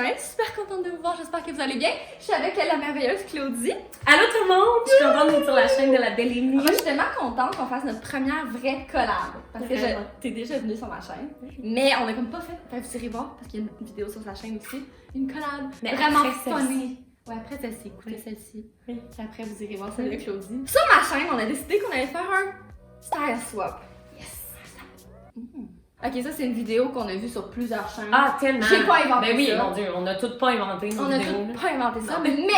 Machin. Super contente de vous voir, j'espère que vous allez bien. Je suis avec la merveilleuse Claudie. Allô tout le monde! Je suis contente d'être sur la chaîne de la Belle Émilie. Moi, je suis tellement contente qu'on fasse notre première vraie collab. Parce que Vraiment. t'es déjà venue sur ma chaîne. Mais on a comme pas fait. Enfin, vous irez voir, parce qu'il y a une vidéo sur sa chaîne aussi. Une collab. Mais vraiment après funny. Ouais, après celle-ci, écoutez Oui. celle-ci. Oui. Puis après, vous irez voir celle de Claudie. Sur ma chaîne, on a décidé qu'on allait faire un style swap. Yes! Ok, ça, c'est une vidéo qu'on a vue sur plusieurs chaînes. Ah, tellement! J'ai pas inventé Ben oui, ça. mon Dieu, on a toutes pas inventé nos On a vidéos. tout pas inventé ça, Non. mais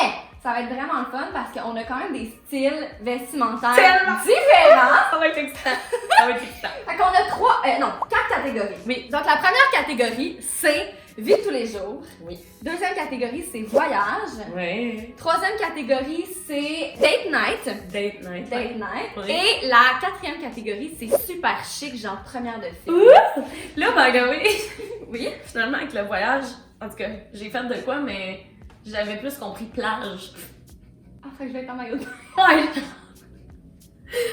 ça va être vraiment le fun parce qu'on a quand même des styles vestimentaires Tellement. différents. Ça va être excitant! Ça va être excitant! Fait qu'on a quatre catégories. Oui. Donc la première catégorie, c'est vie de tous les jours. Oui. Deuxième catégorie, c'est voyage. Oui. Troisième catégorie, c'est date night. Date night. Date night. Oui. Et la quatrième catégorie, c'est super chic, genre première de film. Ouh! Là, by the way, Oui. finalement, avec le voyage, en tout cas, j'ai fait de quoi, mais j'avais plus compris plage. Ah, fait que je vais être en maillot de bain. Ouais!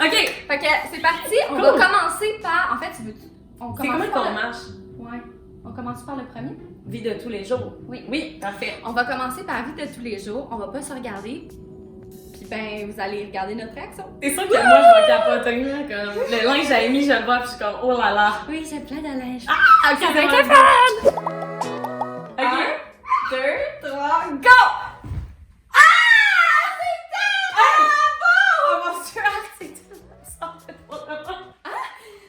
Ok! Fait que c'est parti, on Cool. va commencer par. En fait, tu veux. On C'est comment par qu'on le- marche? Ouais. On commence par le premier? Vie de tous les jours. Oui. Oui, parfait. On va commencer par vie de tous les jours. On va pas se regarder. Puis ben, vous allez regarder notre réaction. C'est sûr que moi, je vais capoter, là, comme le linge que j'avais mis, je le vois, puis je suis comme, oh là là. Oui, j'ai plein de linge. Ah, ok, Avec c'est le bon. Ok. Ok. 2, 3, go! Oh mon dieu, c'est tellement ça, c'est trop drôle.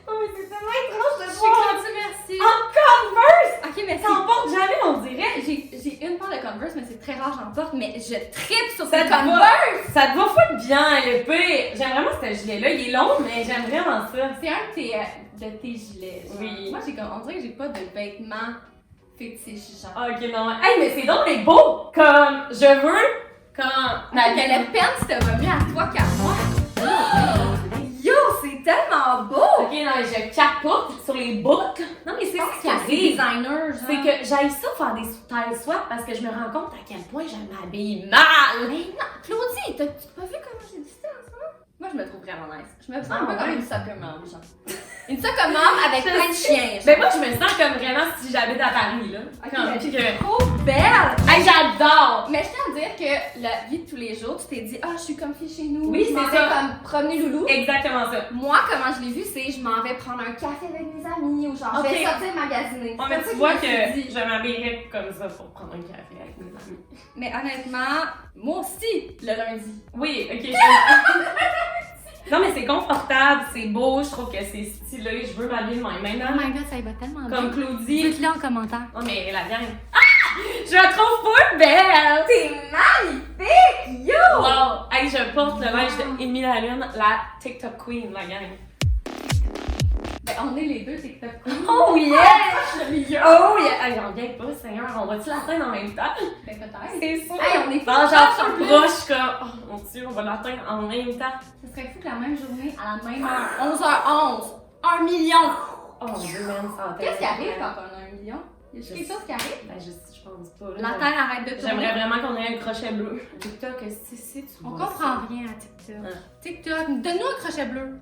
Oh, mais c'est tellement étrange de Je suis voir. Claudie, merci. En Converse! Ok, mais T'en portes jamais, on dirait. j'ai une paire de Converse, mais c'est très rare, j'en porte, mais je tripe sur Ça ces te va. Converse! Ça te va foutre bien, l'épée. J'aime vraiment ce gilet-là. Il est long, mais j'aime vraiment ça. C'est un de tes gilets. genre. Oui. Moi, on dirait que j'ai pas de vêtements fétiches, genre. Ah, ok, non. Hey, mais c'est donc mais beau! Comme, je veux, quand Mais le pants, c'était va mieux à toi qu'à moi. Yo, c'est tellement beau! Ok, non, je capote sur les boucles. Non, mais c'est Je ça pense qui que c'est arrive. designer, genre. C'est que j'aille ça faire des style swaps parce que je me rends compte à quel point je m'habille mal. Mais non, Claudie, t'as pas vu comment j'ai dit ça en ce moment? Moi, je me trouve vraiment nice. Je me sens Ah, un peu ouais. comme une soccer mom, genre. Une soccer mom avec Je plein de sais. chiens, genre. Mais moi, je me sens comme vraiment si j'habite à Paris, là. Ok, Comme, mais puis t'es que... trop belle! Hey, j'adore! Mais je tiens à dire que la vie de tous les jours, tu t'es dit, ah, je suis comme fille chez nous. Oui, je m'en c'est vais ça. comme promener loulou. Exactement ça. Moi, comment je l'ai vu, c'est je m'en vais prendre un café avec mes amis ou genre je vais Ok. sortir magasiner. Oh, C'est mais comme ça tu vois je me suis que dit. je m'habillerais comme ça pour prendre un café avec mes amis. Mais honnêtement, moi aussi, le lundi. Oui, ok. Non, mais c'est confortable, c'est beau, je trouve que c'est stylé, je veux m'habiller de même. Oh Maintenant, my god, ça y va tellement comme bien. Claudie. Dites-le en commentaire. Oh, mais la gang. Ah! Je la trouve full belle! T'es magnifique! Yo! Wow! Hey, je porte le linge de Émilie Lalune, la TikTok Queen, la gang. Ben, on est les deux TikTok. Oh yeah! Le milieu. Oh yeah! Hey, j'en viens pas, Seigneur, on va-tu l'atteindre en même temps? Ben, peut-être. C'est sûr! Hey, on est Non, pas genre, proches en plus plus. proche, comme, oh mon dieu, on va l'atteindre en même temps. Ce serait fou que la même journée, à la même heure, 11h11, 1 million! Oh mon dieu, man, ça va Qu'est-ce qui arrive quand on a 1 million? Y a Je quelque chose qui arrive? Ben, je pense pas. Là, La Terre arrête de tourner. J'aimerais vraiment qu'on ait un crochet bleu. TikTok, si tu On vois comprend ça. rien à TikTok. Hein. TikTok, donne-nous un crochet bleu.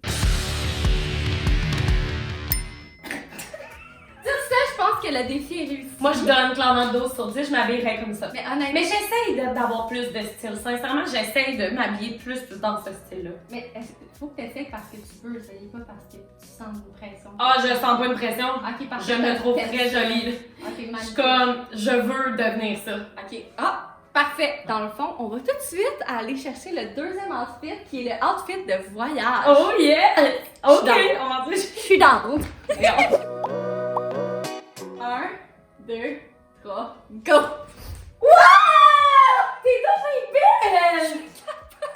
Sur ça, je pense que le défi est réussi. Moi, je donne clairement 12 sur 10, je m'habillerais comme ça. Mais honnêtement, Mais j'essaye d'avoir plus de style. Sincèrement, j'essaye de m'habiller plus dans ce style-là. mais faut que tu essaies parce que tu veux essayer, pas parce que tu sens une pression. Ah, je sens pas une pression. Ok, parce Je que me trouve t'aimes très ça. jolie. là. Ok, Je suis magnifique. comme, je veux devenir ça. Ok, ah, parfait. Dans le fond, on va tout de suite aller chercher le deuxième outfit qui est le outfit de voyage. Oh yeah! Ok, down. on va dire. Je suis down. Regarde. 1, 2, 3, go! Wow! T'es donc belle!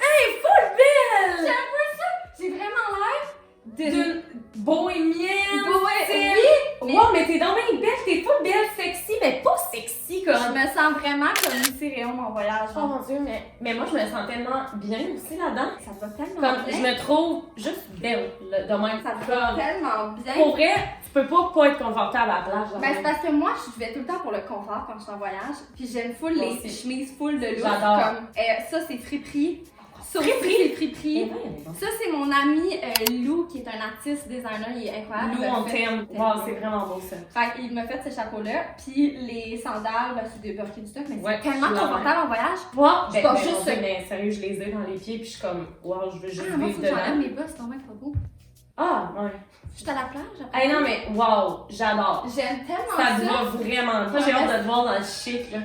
Hey, full J'ai belle! un peu ça. J'ai vraiment l'air D'une bohémienne. Ouais, style. oui, Wow, mais t'es donc bien belle, t'es full belle, sexy, mais pas sexy Je comme. me sens vraiment comme Lucie Réon, mon voyage. Oh mon dieu, mais moi je me sens tellement bien aussi là-dedans. Ça te va tellement Comme bien. je me trouve juste belle là, de même. Ça te va Comme, tellement bien. pour vrai, tu peux pas être confortable à la plage. de Ben, c'est même. parce que moi, je vais tout le temps pour le confort quand je suis en voyage. Puis j'aime full Moi les aussi. chemises full de look. J'adore. Comme, ça, c'est friperie. Ça aussi, c'est friperie. Et ouais, Ça, c'est mon ami Lou, qui est un artiste designer, il est incroyable. Lou, on t'aime. Wow, c'est vraiment beau ça. Fait qu'il m'a fait ce chapeau-là, puis les sandales, ben, c'est des Birkin stock, mais Ouais, c'est tellement je l'adore. confortable en voyage. Moi, Je porte juste ça. mais sérieux, je les ai dans les pieds, puis je suis comme, wow, je veux juste Ah, moi, faut vivre que j'enlève dedans. mes bas, c'est tombé trop beau. Ah, ouais. Je suis à la plage après. Hey, non, mais wow, j'adore. J'aime tellement Ça ça. te va vraiment. Moi, j'ai hâte de te voir dans le chic, là.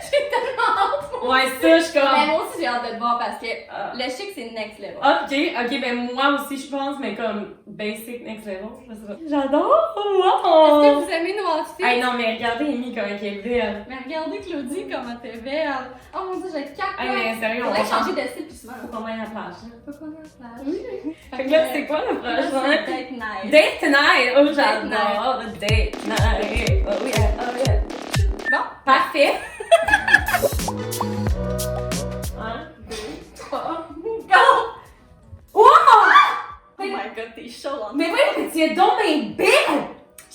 J'ai tellement hâte. Ouais, ça, je suis comme. Mais moi aussi, j'ai hâte de te voir parce que Ah. le chic, c'est next level. Ok, ben moi aussi, je pense, mais comme basic next level, je sais pas. J'adore! Wow! Est-ce que vous aimez nos outfits? Hey, non, mais regardez Amy comme elle est belle. Mais regardez Claudie, comment t'es belle. Oh mon dieu, j'ai 4 Hey, mais sérieux, on va faudrait changer de style plus souvent. Faut qu'on aille à la plage. Hein? Faut qu'on aille à la plage. Oui. Fait que là, c'est quoi le Là, prochain? c'est date night. Date night! Oh, Date j'adore! Date night! Oh yeah, oh yeah! Bon, Parfait! 1, 2, 3, go! Wow! oh my god, t'es chaud en Mais oui, mais tu es donc bien belle!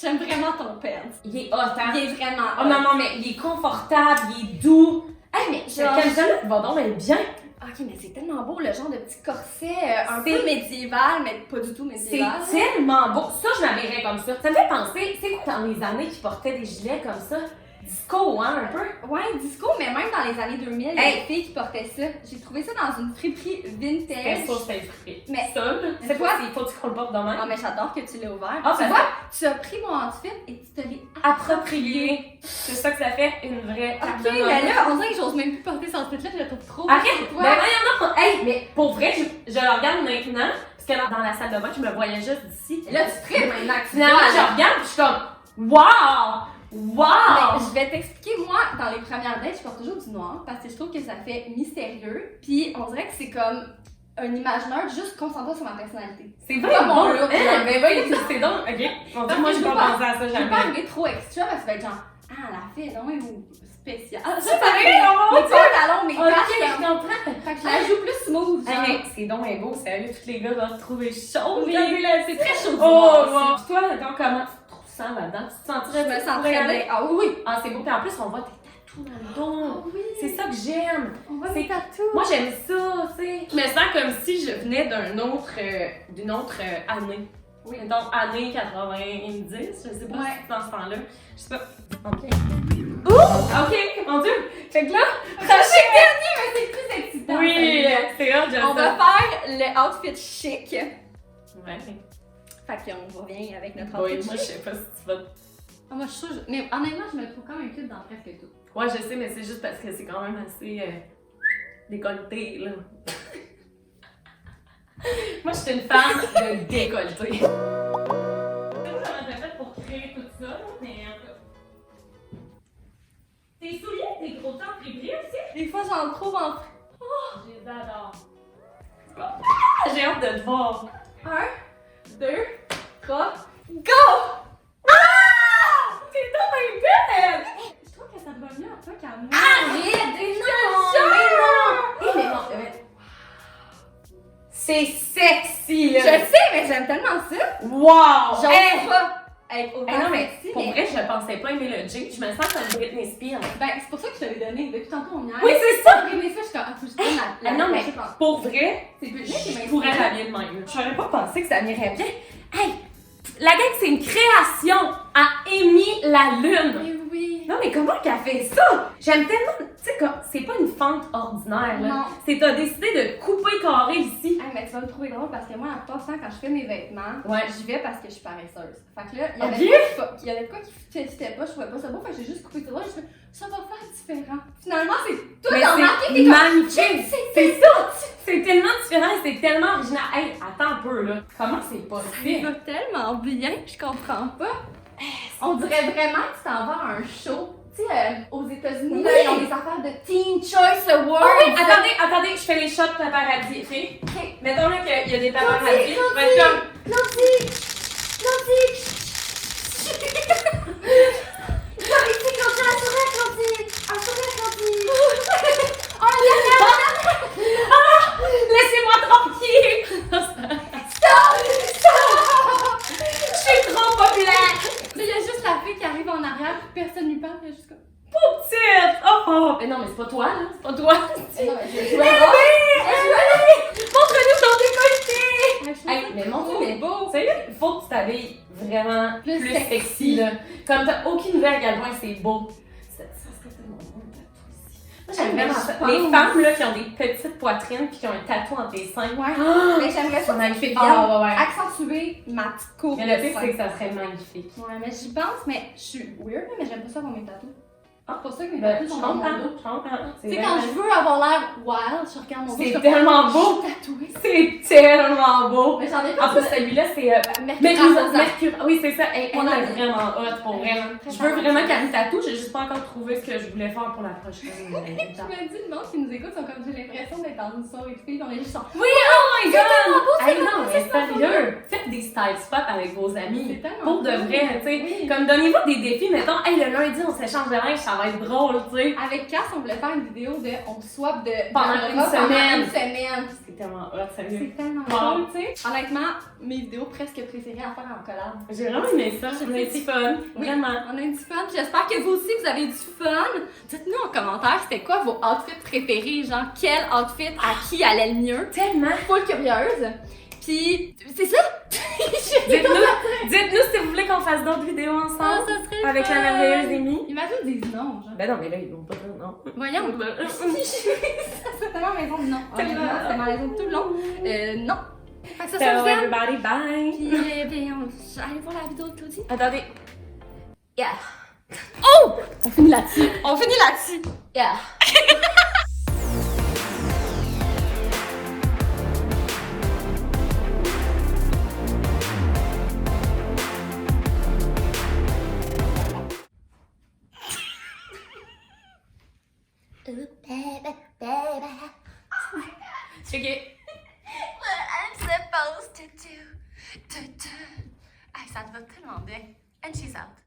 J'aime vraiment ton pants. Il est hot, hein? Il est vraiment Oh non, non, mais il est confortable, il est doux. Hey, mais Le camisole va donc bien. Ok, mais c'est tellement beau, le genre de petit corset un C'est- peu médiéval, mais pas du tout C'est médiéval. tellement beau. Ça, je m'habillerais comme ça. Ça me fait penser, tu sais, dans les années qui portaient des gilets comme ça. Disco, hein, un peu. Ouais, disco, mais même dans les années 2000, il y a des filles qui portaient ça. J'ai trouvé ça dans une friperie vintage. C'était frippé. Mais- ça, là, Mais c'est toi- quoi? Il faut qu'on le porte de Ah, même. mais j'adore que tu l'aies ouvert. Ah, tu ça vois, tu as pris mon outfit et tu te l'es Approprié. C'est ça que ça fait, une vraie carte Ok, de mais membre. là, on dirait que j'ose même plus porter son outfit-là, je le trouve trop. Arrête! pour Ben toi. voyons non! Hey, mais pour vrai, je le regarde maintenant, parce que dans la salle de bain, je me voyais juste d'ici. Et là, tu tripes maintenant que tu Finalement, vois, je là. regarde, puis je suis comme, wow! Wow! Mais je vais t'expliquer, moi, dans les premières dates, je porte toujours du noir parce que je trouve que ça fait mystérieux. Puis on dirait que c'est comme un imaginaire juste concentré sur ma personnalité. C'est vrai, Comme bon, mon look, hein, là. ben oui, c'est donc, ok. Mon Dieu, moi, je je peux veux pas pas- penser à ça Je veux jamais. pas arriver trop extra parce que ça va être genre, ah, la fille, non, ou spéciale. Ah, C'est pareil, on mes va pantalons, mes Ok, taches, je comme- comprends. fait que je la joue plus smooth. Hey, genre. mais c'est donc bien beau, sérieux, tous les gars doivent trouver chaud. Oui, Regardez là, c'est très chaud du Oh, noir wow. aussi. Puis toi, donc, comment tu te sens là-dedans? Tu te Je sentirais me sens très très bien. Ah oui, oui. Ah, c'est beau, puis en plus, on voit tes tatous dans le dos. oui. C'est ça que j'aime. On voit c'est- mes tatous. Moi, j'aime ça, tu sais. Je me sens comme si je venais d'une autre année. Oui. Donc, année 90, je sais pas Ouais. si c'est dans ce temps-là. Je sais pas. Ok. Ouh! Ok, mon Dieu! Fait que là, Prochain dernier, mais c'est plus excitant. oui, celui-là. c'est hot, je On va faire le outfit chic. Ouais. Fait qu'on revient avec notre Oui, outfit moi, je chic. sais pas si tu vas. Ah, moi, je suis sûre, mais honnêtement, je me trouve quand même cute dans presque tout. Ouais, je sais, mais c'est juste parce que c'est quand même assez décolleté, là. Moi, je suis une fan de décolleté. Ça m'a fait pour créer tout ça, mais en tout cas. Tes souliers, tes gros temps friperies aussi? Des fois, j'en trouve en... Je les adore. J'ai hâte de te voir. 1, 2, 3, go! T'es donc bien belle! Je trouve que ça te va mieux à toi qu'à moi. Arrête! Mais non, c'est sexy, Je là! sais, mais j'aime tellement ça. Wow! J'ose pas être autant non, mais sexy, pour mais... vrai, je pensais pas aimer le jean. Je me sens comme Britney Spears. Ben, c'est pour ça que je te l'ai donné. Depuis tantôt, on y a. Oui, c'est ça! J'ai aimé ça, je suis comme, ah, faut que je donne la... Ah non, mais je pense. pour vrai, C'est Britney qui m'a je pourrais inspirée. m'habiller de même. J'aurais pas pensé que ça m'irait bien. Hey! La gang, c'est une création à Amy la Lune. Mais oui. Non, mais comment qu'elle fait ça? J'aime tellement. Tu sais, c'est pas une fente ordinaire, là. Non. C'est t'as décidé de couper carré ici. Hey, mais tu vas me trouver drôle parce que moi, en passant, quand je fais mes vêtements, Ouais. j'y vais parce que je suis paresseuse. Fait que là, il y Ok. avait il y avait quoi qui fitait pas, je trouvais pas ça beau, fait que j'ai juste coupé tout droit, je fais, ça va faire différent. Finalement, c'est tout Mais remarqué, c'est t'es comme, magnifique! C'est ça! C'est tellement différent et c'est tellement original. Hey, attends un peu, là. Comment c'est ça possible? va tellement bien, je comprends pas. On dirait vraiment que tu t'en vas à un show. Tu sais, aux États-Unis, Oui. là, ils ont des affaires de Teen Choice Awards. Oh oui, attendez, je fais les shots paparazzi, ok? Ok. Mettons là qu'il y a des paparazzi, Claudie, je vais être comme... Claudie! Claudie! Claudie, un sourire, Claudie! Un sourire, Claudie! Laissez-moi tranquille! Je suis trop populaire! Là, il y a juste la fille qui arrive en arrière, personne lui parle, il y a juste comme... Pauvre petite! Oh! Mais non, mais c'est pas toi, là, c'est pas toi! Non, mais je Mais t'habilles vraiment Plus plus sexy. sexy, là. Comme t'as aucune idée à quel point c'est beau. Ça serait tellement beau, un tatou ici. Moi, j'aime Mais vraiment je ça. pense- Les femmes, là, qui ont des petites poitrines puis qui ont un tatou entre les seins. Ouais. Mais j'aimerais ça que tu magnifique. viennes Ah, ouais. accentuer ma petite coupe. Mais le de pire, sein. c'est que ça serait magnifique. Ouais, mais j'y pense, mais je suis weird, mais j'aime pas ça avoir mes tatous. Ah, C'est pour ça que mes Ben, tatous je sont dans mon comprends, dos. je comprends. Tu sais, quand je veux avoir l'air wild, je regarde mon dos. C'est je suis comme, tellement je beau. suis tatouée. C'est tellement beau. Mais j'en ai En pas plus, celui-là, c'est Mercure. Mercure. Oui, c'est ça. Elle On a- est vraiment hot pour vrai. Très Je veux talentueuse. vraiment qu'elle me tatoue. J'ai juste pas encore trouvé ce que je voulais faire pour la prochaine. Je me dis, le monde qui nous écoute sont comme, j'ai l'impression d'être dans une soirée de filles, on est juste en. Oui, oh my god! tellement beau, c'est Hey, non, vraiment mais ça, sérieux! Faites des style spots avec vos amis. C'est tellement Pour de cool. vrai, tu sais. Oui. Comme donnez-vous des défis, mettons, hey, le lundi, on s'échange de linge, ça va être drôle, tu sais. Avec Cass, on voulait faire une vidéo de on swap de Pendant de une robe semaine. Une semaine. C'est tellement hot, sérieux. C'est tellement Wow. cool, tu sais. Honnêtement, mes vidéos presque préférées à faire en collab. J'ai vraiment aimé ça, j'ai été fun. Oui. Vraiment. On a eu du fun. J'espère que vous aussi, vous avez du fun. Dites-nous en commentaire, c'était quoi vos outfits préférés? Genre, quel outfit à qui allait le mieux? Tellement. Full curieuse. Puis, c'est ça! Dites-nous si vous voulez qu'on fasse d'autres vidéos Ah, ensemble. ça serait Avec fun. la merveilleuse Amy. Imagine des noms, genre. Ben non, mais là, ils vont pas dire non. Voyons. Ça serait tellement maison de non. Tellement. Honnêtement, c'était ma raison tout le long. Non. Fait que ça, So, ça vous aime. everybody, bye. Puis, allez voir la vidéo de Claudie. Attendez. Yeah. Oh! On finit là-dessus. On finit là-dessus. Yeah. C'est ok. What I'm supposed to do. Ay, ça te va tellement bien. And she's out.